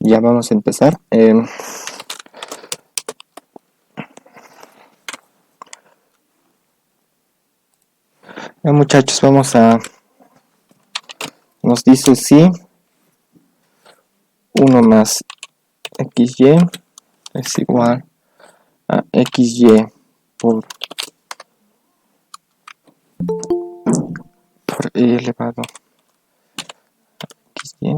Ya vamos a empezar. Muchachos, nos dice si 1 más xy es igual a xy por e elevado a xy.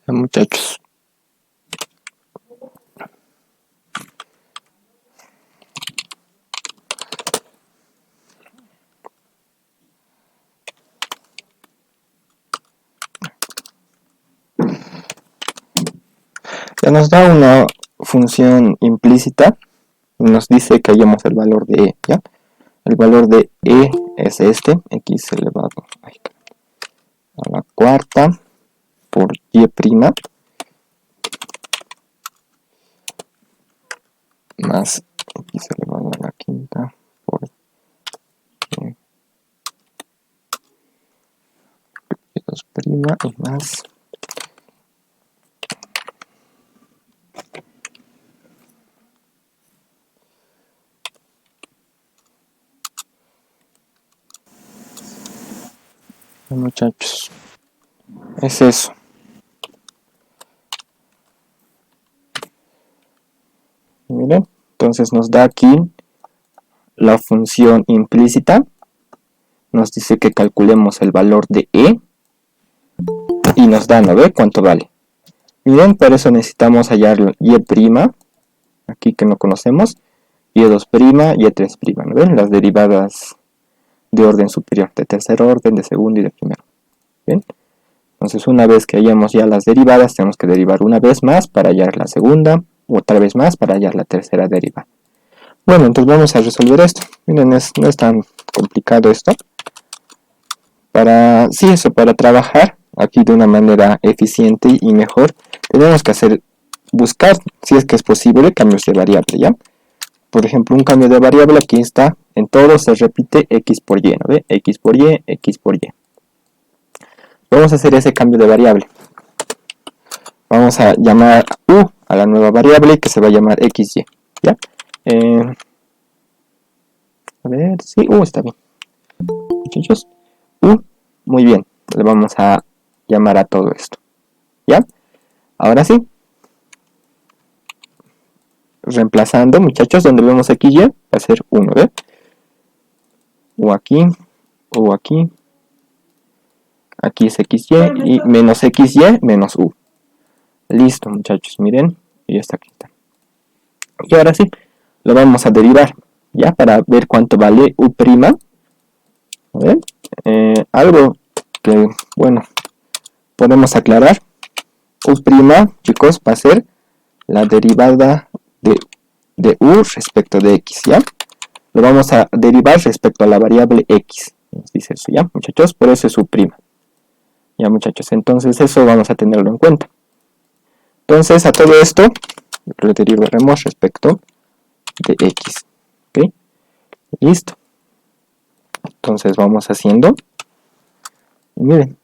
Muchachos, ya nos da una función implícita y nos dice que hallemos el valor de e, ¿ya? El valor de e es este, x elevado a la cuarta por y prima más x elevado a la quinta por y2 prima y más muchachos, es eso. Miren, entonces nos da aquí la función implícita, nos dice que calculemos el valor de e y nos dan a ver cuánto vale. Miren, para eso necesitamos hallar y', aquí que no conocemos, y2', y3', ¿no ven? Las derivadas de orden superior, de tercer orden, de segundo y de primero. ¿Bien? Entonces una vez que hayamos ya las derivadas, tenemos que derivar una vez más para hallar la segunda, otra vez más para hallar la tercera derivada. Bueno, entonces vamos a resolver esto. Miren, no es tan complicado esto. Para trabajar aquí de una manera eficiente y mejor, tenemos que buscar, si es que es posible, cambios de variable, ¿ya? Por ejemplo, un cambio de variable aquí está, en todo se repite x por y, ¿no ve? X por y, x por y. Vamos a hacer ese cambio de variable. Vamos a llamar u a la nueva variable que se va a llamar xy, ¿ya? A ver, sí, está bien. Muchachos, muy bien, le vamos a llamar a todo esto, ¿ya? Ahora sí, reemplazando, muchachos, donde vemos xy va a ser 1, ¿ve? U aquí, aquí es xy y menos xy menos u. Listo, muchachos, miren, y está aquí. Y ahora sí, lo vamos a derivar, ¿ya? Para ver cuánto vale u'. A ver, algo que, bueno, podemos aclarar. U', chicos, va a ser la derivada de u respecto de x, ¿ya? Lo vamos a derivar respecto a la variable x. Nos dice eso, ¿ya, muchachos? Por eso es u'. Ya, muchachos, entonces eso vamos a tenerlo en cuenta. Entonces, a todo esto lo derivaremos respecto de x, ¿ok? Listo. Entonces vamos haciendo. Y miren,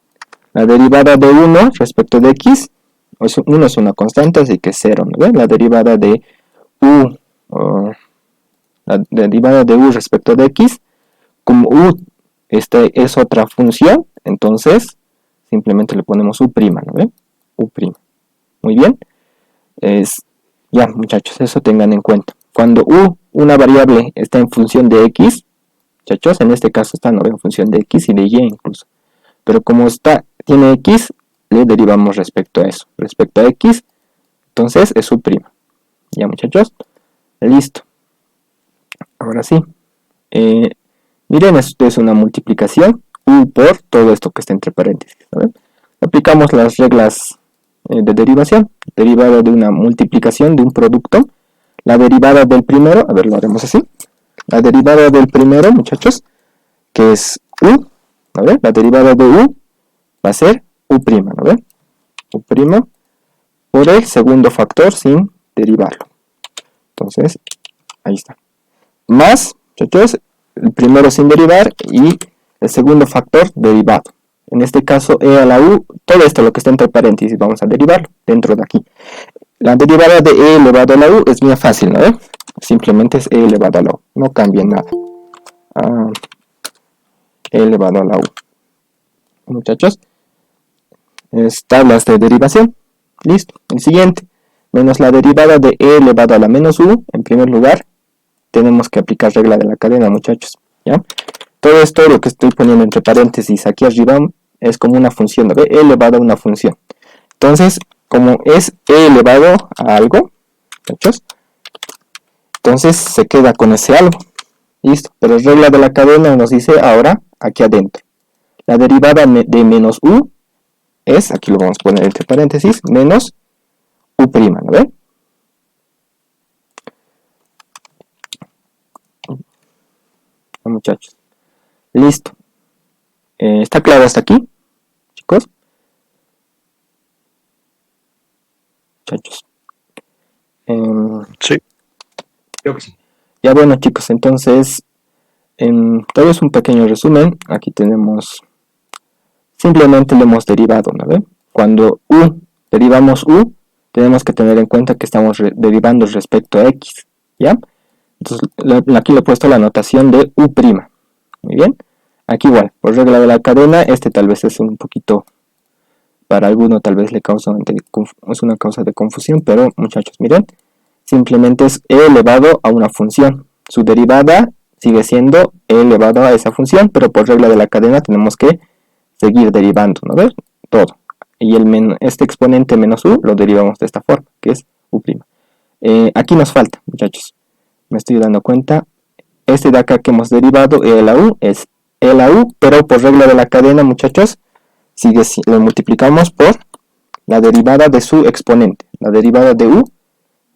la derivada de 1 respecto de x, 1 es una constante, así que 0, ¿no ven? La derivada de u respecto de x, como u es otra función, entonces simplemente le ponemos u', ¿no ven? U'. Muy bien. Ya, muchachos, eso tengan en cuenta. Cuando una variable está en función de x, muchachos, en este caso está en función de x y de y incluso. Pero como tiene x, le derivamos respecto a eso. Respecto a x, entonces es u'. Ya, muchachos, listo. Ahora sí. Miren, esto es una multiplicación. U por todo esto que está entre paréntesis, ¿no? Aplicamos las reglas de derivación. Derivada de una multiplicación de un producto. La derivada del primero, a ver, lo haremos así. La derivada del primero, muchachos, que es u, ¿no ve? La derivada de u va a ser u', ¿no ve? U' por el segundo factor sin derivarlo. Entonces, ahí está. Más, Muchachos, el primero sin derivar y el segundo factor derivado. En este caso, e a la u, todo esto lo que está entre paréntesis, vamos a derivarlo dentro de aquí. La derivada de e elevado a la u es bien fácil, ¿no? Simplemente es e elevado a la u, no cambia nada. E elevado a la u. Muchachos, tablas de derivación. Listo. El siguiente, menos la derivada de e elevado a la menos u, en primer lugar, tenemos que aplicar regla de la cadena, muchachos. ¿Ya? Todo esto, lo que estoy poniendo entre paréntesis aquí arriba, es como una función, ¿no? E elevado a una función. Entonces, como es e elevado a algo, muchachos, entonces se queda con ese algo. Listo. Pero regla de la cadena nos dice ahora, aquí adentro, la derivada de menos u es, aquí lo vamos a poner entre paréntesis, menos u', ¿no ven? Muchachos. Listo. ¿Está claro hasta aquí, chicos? Muchachos. Sí. Creo que sí. Ya bueno, chicos, entonces, tal vez un pequeño resumen. Aquí tenemos, simplemente lo hemos derivado, ¿no ven? Cuando derivamos u, tenemos que tener en cuenta que estamos derivando respecto a x, ¿ya? Entonces, aquí le he puesto la notación de u'. Muy bien. Aquí igual, por regla de la cadena, tal vez es un poquito, para alguno tal vez le causa, es una causa de confusión, pero muchachos, miren, simplemente es e elevado a una función. Su derivada sigue siendo e elevado a esa función, pero por regla de la cadena tenemos que seguir derivando, ¿no ves? Todo. Y este exponente menos u lo derivamos de esta forma, que es u'. Aquí nos falta, muchachos. Me estoy dando cuenta. Este de acá que hemos derivado, e a la u, es e a la u, pero por regla de la cadena, muchachos, lo multiplicamos por la derivada de su exponente. La derivada de u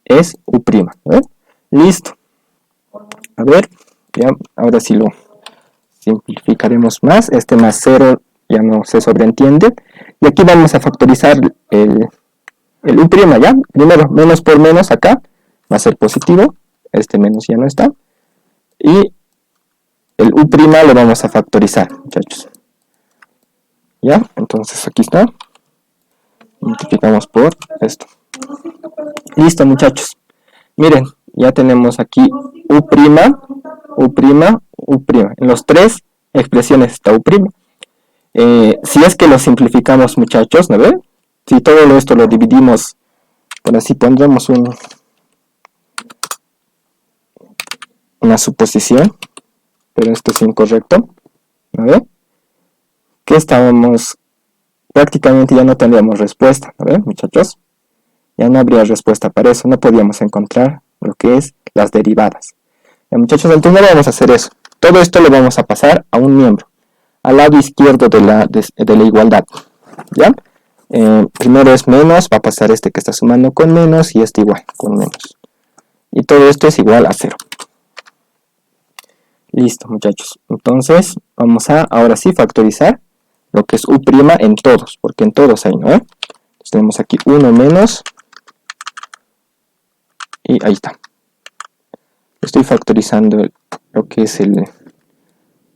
es u'. ¿Ven? Listo. A ver, ya, ahora sí lo simplificaremos más. Este más 0 ya no se sobreentiende. Y aquí vamos a factorizar el u', ¿ya? Primero, menos por menos acá va a ser positivo. Este menos ya no está. Y el u' lo vamos a factorizar, muchachos. ¿Ya? Entonces aquí está. Multiplicamos por esto. Listo, muchachos. Miren, ya tenemos aquí u', u'. En los tres expresiones está u'. Si es que lo simplificamos, muchachos, ¿no ven? Si todo esto lo dividimos, por así pondremos una suposición, pero esto es incorrecto, ¿no ven? Que estábamos, prácticamente ya no tendríamos respuesta, ¿no ven, muchachos? Ya no habría respuesta para eso, no podíamos encontrar lo que es las derivadas. Ya, muchachos, entonces no vamos a hacer eso. Todo esto lo vamos a pasar a un miembro, al lado izquierdo de la igualdad. ¿Ya? Primero es menos, va a pasar este que está sumando con menos y este igual, con menos. Y todo esto es igual a 0. Listo, muchachos. Entonces, vamos a, ahora sí, factorizar lo que es u' en todos, porque en todos hay, ¿no? Entonces tenemos aquí 1 menos, y ahí está. Estoy factorizando lo que es el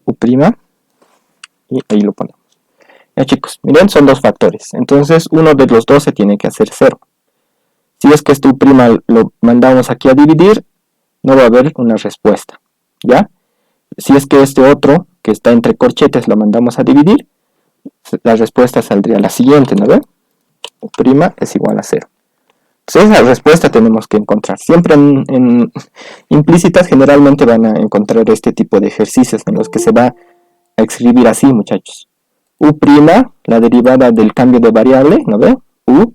u', y ahí lo ponemos. Ya, chicos, miren, son dos factores. Entonces, uno de los dos se tiene que hacer 0. Si es que este u' lo mandamos aquí a dividir, no va a haber una respuesta, ¿ya? Si es que este otro, que está entre corchetes, lo mandamos a dividir, la respuesta saldría la siguiente, ¿no ven? U' es igual a 0. Entonces esa respuesta tenemos que encontrar. Siempre en implícitas generalmente van a encontrar este tipo de ejercicios en los que se va a escribir así, muchachos. U', la derivada del cambio de variable, ¿no ven? U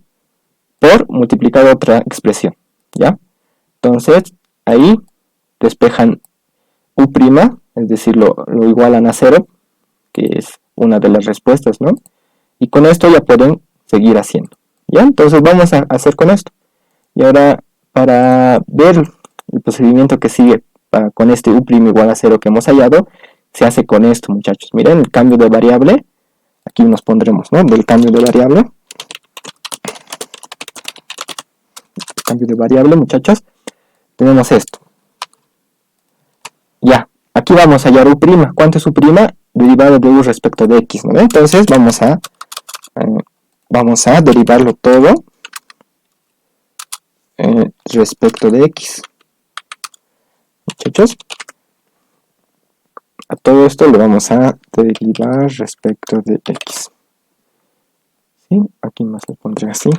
por multiplicar otra expresión, ¿ya? Entonces ahí despejan u', es decir, lo igualan a 0, que es una de las respuestas, ¿no? Y con esto ya pueden seguir haciendo, ¿ya? Entonces vamos a hacer con esto. Y ahora, para ver el procedimiento que sigue con este u' igual a 0 que hemos hallado, se hace con esto, muchachos. Miren, el cambio de variable, aquí nos pondremos, ¿no? Del cambio de variable. Cambio de variable, muchachos. Tenemos esto. Ya, aquí vamos a hallar u'. ¿Cuánto es u'? Derivada de u respecto de x, ¿no? Entonces vamos a derivarlo todo respecto de x. Muchachos, a todo esto lo vamos a derivar respecto de x. ¿Sí? Aquí más lo pondré así.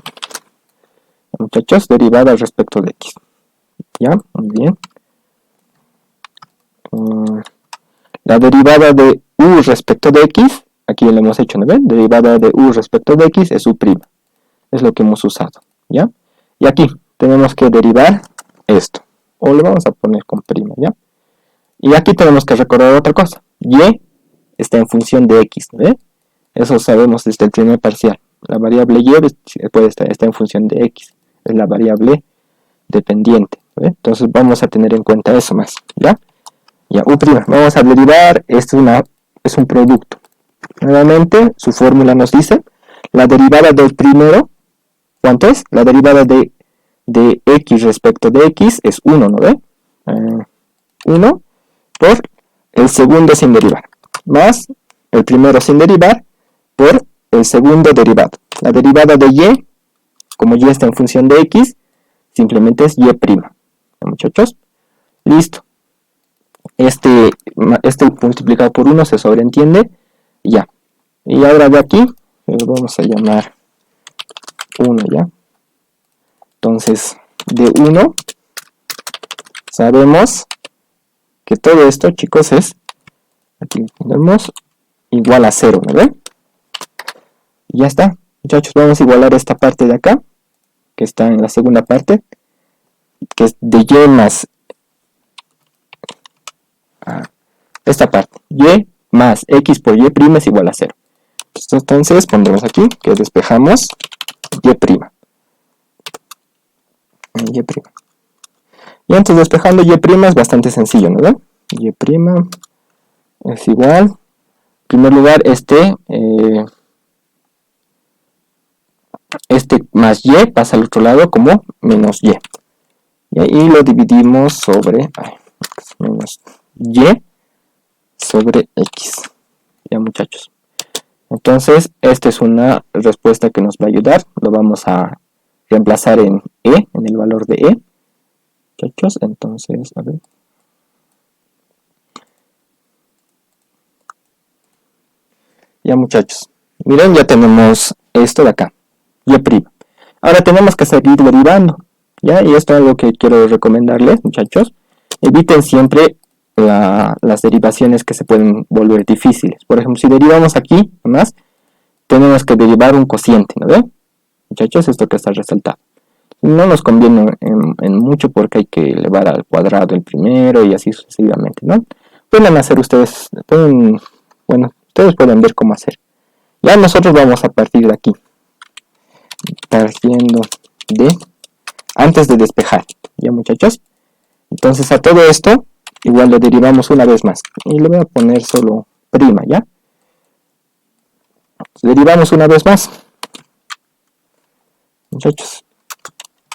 Muchachos, derivada respecto de x. Ya, muy bien. La derivada de u respecto de x, aquí lo hemos hecho, ¿no ven? Derivada de u respecto de x es u'. Es lo que hemos usado, ¿ya? Y aquí tenemos que derivar esto. O lo vamos a poner con prima, ¿ya? Y aquí tenemos que recordar otra cosa. Y está en función de x, ¿no? Eso sabemos desde el primer parcial. La variable y está en función de x. Es la variable dependiente, ¿no? Entonces vamos a tener en cuenta eso más, ¿ya? Ya, u'. Vamos a derivar, esto es un producto. Nuevamente, su fórmula nos dice, la derivada del primero, ¿cuánto es? La derivada de x respecto de x es 1, ¿no ve? 1 por el segundo sin derivar, más el primero sin derivar por el segundo derivado. La derivada de y, como y está en función de x, simplemente es y'. Muchachos, listo. Este multiplicado por 1 se sobreentiende, ya. Y ahora de aquí, lo vamos a llamar 1, ya. Entonces, de 1, sabemos que todo esto, chicos, es, aquí ponemos, igual a 0, ¿no ven? Y ya está, muchachos, vamos a igualar esta parte de acá, que está en la segunda parte, que es de y más esta parte, y más x por y' es igual a 0. Entonces pondremos aquí que despejamos y'. Y entonces despejando y' es bastante sencillo, ¿no ven? Y' es igual, en primer lugar este más y pasa al otro lado como menos y. Y ahí lo dividimos sobre menos y sobre x. Ya, muchachos. Entonces, esta es una respuesta que nos va a ayudar. Lo vamos a reemplazar en e, en el valor de e. Muchachos, entonces, a ver. Ya, muchachos. Miren, ya tenemos esto de acá. Y'. Ahora tenemos que seguir derivando. ¿Ya? Y esto es algo que quiero recomendarles, muchachos. Eviten siempre las derivaciones que se pueden volver difíciles. Por ejemplo, si derivamos aquí, nomás, tenemos que derivar un cociente, ¿no ven? Muchachos, esto que está resaltado. No nos conviene en mucho porque hay que elevar al cuadrado el primero y así sucesivamente, ¿no? Pueden hacer ustedes, ustedes pueden ver cómo hacer. Ya nosotros vamos a partir de aquí. Partiendo de, antes de despejar, ¿ya, muchachos? Entonces a todo esto, igual lo derivamos una vez más. Y le voy a poner solo prima, ¿ya? Derivamos una vez más, muchachos.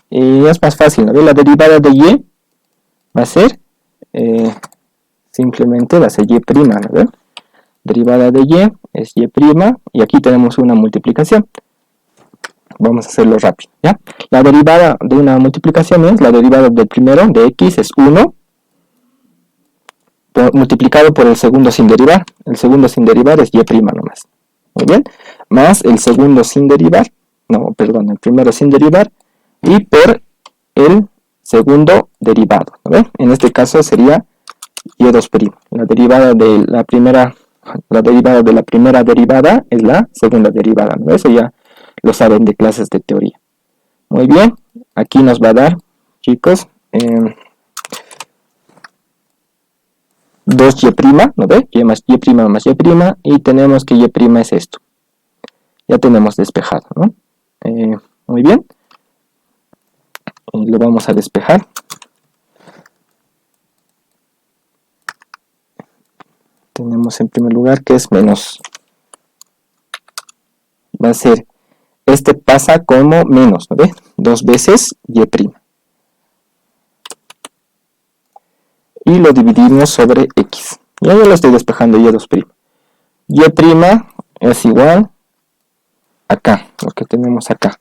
Y es más fácil, ¿no? La derivada de y va a ser, simplemente va a ser y', ¿no? Derivada de y es y', y aquí tenemos una multiplicación. Vamos a hacerlo rápido, ¿ya? La derivada de una multiplicación es, la derivada del primero, de x, es 1, multiplicado por el segundo sin derivar. El segundo sin derivar es y' nomás. Muy bien. Más el segundo sin derivar, el primero sin derivar, y por el segundo derivado, ¿no? En este caso sería y'. La derivada de la primera derivada es la segunda derivada, ¿no? Eso ya lo saben de clases de teoría. Muy bien, aquí nos va a dar, chicos, 2y', ¿no ve? Y más y' más y', y tenemos que y' es esto. Ya tenemos despejado, ¿no? Muy bien. Y lo vamos a despejar. Tenemos en primer lugar que es menos. Va a ser, este pasa como menos, ¿no ve? 2 veces y'. Y lo dividimos sobre x. Ya yo lo estoy despejando y2'. Y' es igual acá, lo que tenemos acá.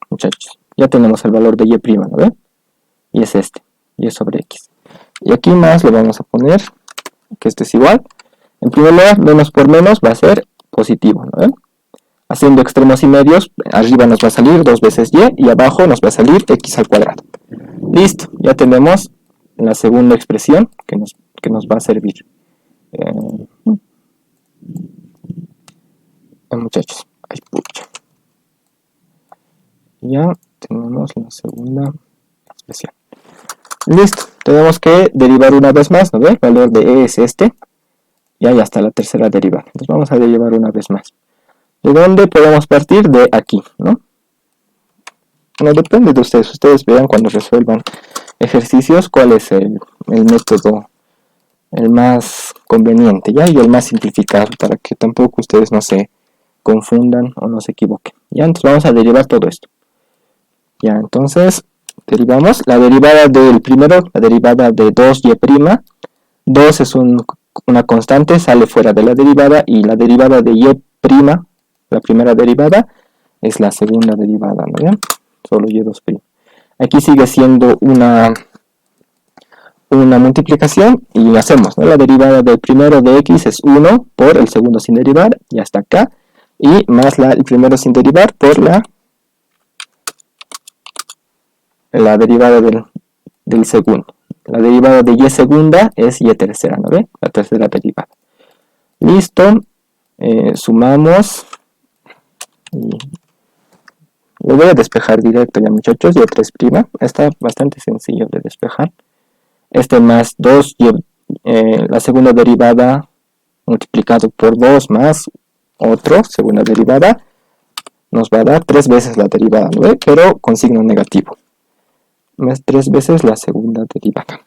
Muchachos, ya tenemos el valor de y', ¿no ven? Y es este, y sobre x. Y aquí más le vamos a poner que esto es igual. En primer lugar, menos por menos va a ser positivo, ¿no ven? Haciendo extremos y medios, arriba nos va a salir 2 veces y abajo nos va a salir x al cuadrado. Listo, ya tenemos la segunda expresión que nos va a servir. Muchachos, ay, pucha. Ya tenemos la segunda expresión. Listo, tenemos que derivar una vez más, ¿no ve? El valor de e es este. Y ahí está la tercera derivada. Entonces vamos a derivar una vez más. ¿De dónde podemos partir? De aquí, ¿no? No depende de ustedes. Ustedes vean cuando resuelvan ejercicios cuál es el método el más conveniente, ¿ya? Y el más simplificado, para que tampoco ustedes no se confundan o no se equivoquen. Ya, entonces vamos a derivar todo esto. Ya, entonces derivamos la derivada del primero, la derivada de 2y'. 2 es una constante, sale fuera de la derivada, y la derivada de y', la primera derivada, es la segunda derivada, ¿no? ¿Ya? Solo y2'. Aquí sigue siendo una multiplicación y hacemos, ¿no? La derivada del primero de x es 1 por el segundo sin derivar, y hasta acá, y más el primero sin derivar por la derivada del segundo. La derivada de y segunda es y tercera, ¿no ve? La tercera derivada. Listo, sumamos, y lo voy a despejar directo ya, muchachos. Y3', está bastante sencillo de despejar. Este más 2, la segunda derivada multiplicado por 2 más otro, segunda derivada, nos va a dar 3 veces la derivada, ¿no ve? Pero con signo negativo. Más 3 veces la segunda derivada.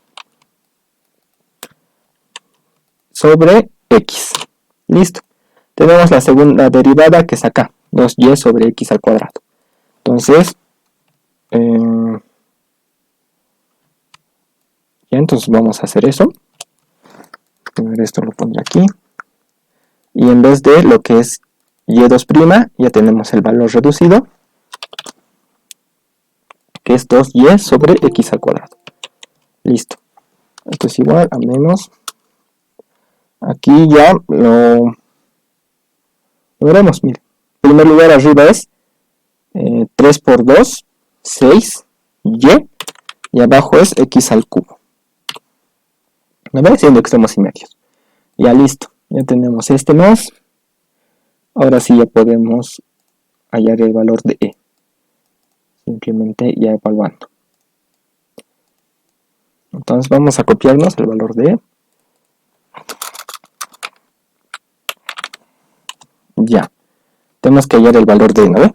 Sobre x. Listo. Tenemos la segunda derivada que es acá, 2y sobre x al cuadrado. Entonces, ya, entonces vamos a hacer eso. Primero esto lo pondré aquí. Y en vez de lo que es y2', ya tenemos el valor reducido, que es 2y sobre x al cuadrado. Listo. Esto es igual a menos. Aquí ya lo veremos. Mire, en primer lugar arriba es 3 por 2, 6, y abajo es x al cubo. ¿Me va haciendo extremos y medios? Ya listo, ya tenemos este más. Ahora sí ya podemos hallar el valor de e. Simplemente ya evaluando. Entonces vamos a copiarnos el valor de e. Ya. Tenemos que hallar el valor de e, ¿no ve?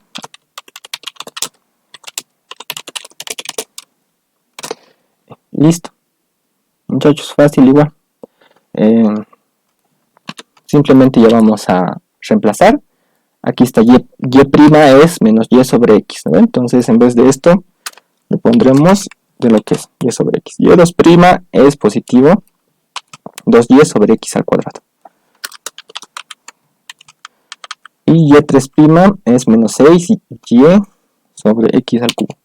Listo. Muchachos, fácil igual. Simplemente ya vamos a reemplazar. Aquí está y' es menos y sobre x, ¿no? Entonces en vez de esto le pondremos de lo que es y sobre x. Y2' es positivo 2y sobre x al cuadrado. Y y3' es menos 6y sobre x al cubo.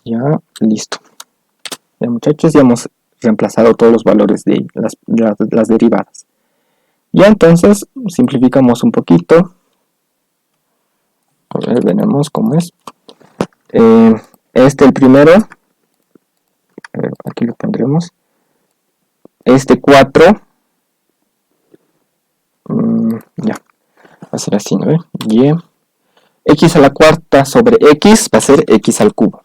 Ya, listo. Ya, muchachos, ya hemos reemplazado todos los valores de las derivadas. Ya, entonces simplificamos un poquito. A ver, veremos cómo es. El primero, a ver, aquí lo pondremos. 4, ya, va a ser así, ¿no? Y x a la cuarta sobre x va a ser x al cubo.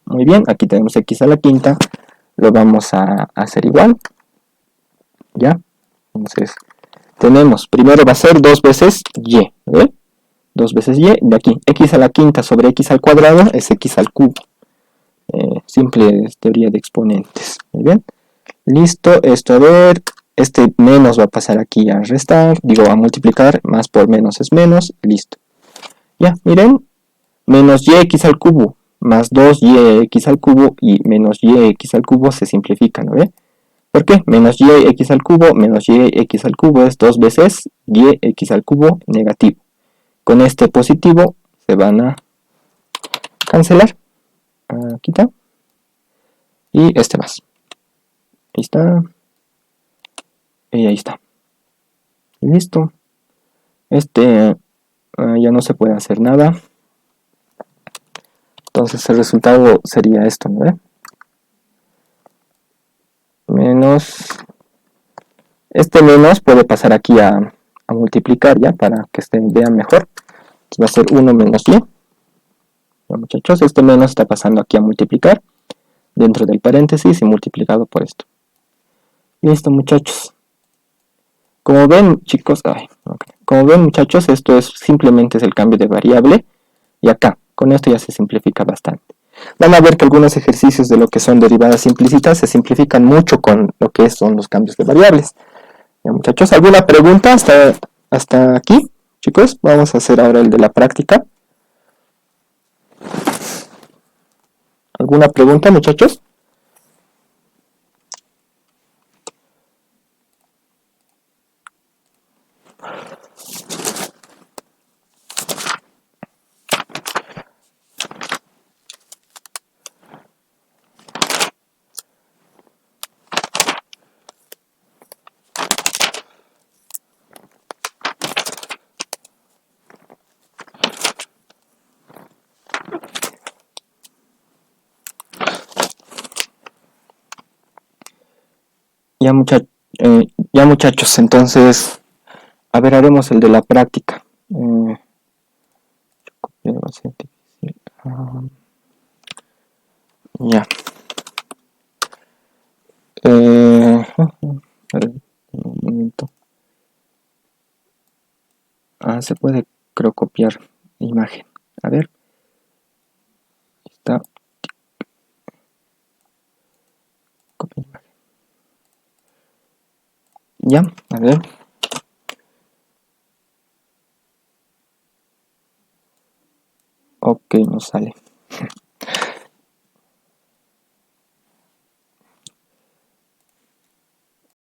Muy bien, aquí tenemos x a la quinta, lo vamos a hacer igual. Ya, entonces tenemos, primero va a ser 2 veces y, ¿ve? 2 veces y, de aquí, x a la quinta sobre x al cuadrado es x al cubo. Simple teoría de exponentes. Muy bien, listo, esto a ver, este menos va a pasar aquí a restar, digo a multiplicar, más por menos es menos, listo. Ya, miren, menos y x al cubo, más 2yx al cubo y menos yx al cubo se simplifican, ¿no ve? ¿Por qué? Menos yx al cubo menos yx al cubo es 2 veces yx al cubo negativo. Con este positivo se van a cancelar. Aquí está. Y este más. Ahí está. Y ahí está. Y listo. Este ya no se puede hacer nada. Entonces el resultado sería esto, ¿no ve? Menos. Este menos puede pasar aquí a multiplicar ya para que vean mejor. Va a ser 1 menos y. Ya, muchachos, este menos está pasando aquí a multiplicar dentro del paréntesis y multiplicado por esto. Listo, muchachos. Como ven, chicos, como ven, muchachos, esto simplemente es el cambio de variable. Y acá, con esto ya se simplifica bastante. Van a ver que algunos ejercicios de lo que son derivadas implícitas se simplifican mucho con lo que son los cambios de variables. Ya, muchachos, ¿alguna pregunta hasta aquí? Chicos, vamos a hacer ahora el de la práctica. ¿Alguna pregunta, muchachos? Ya muchachos, entonces, a ver, haremos el de la práctica. Ya. Un momento. Se puede, creo, copiar imagen. A ver. Está. Copiar imagen. Ya, a ver. Ok, no sale.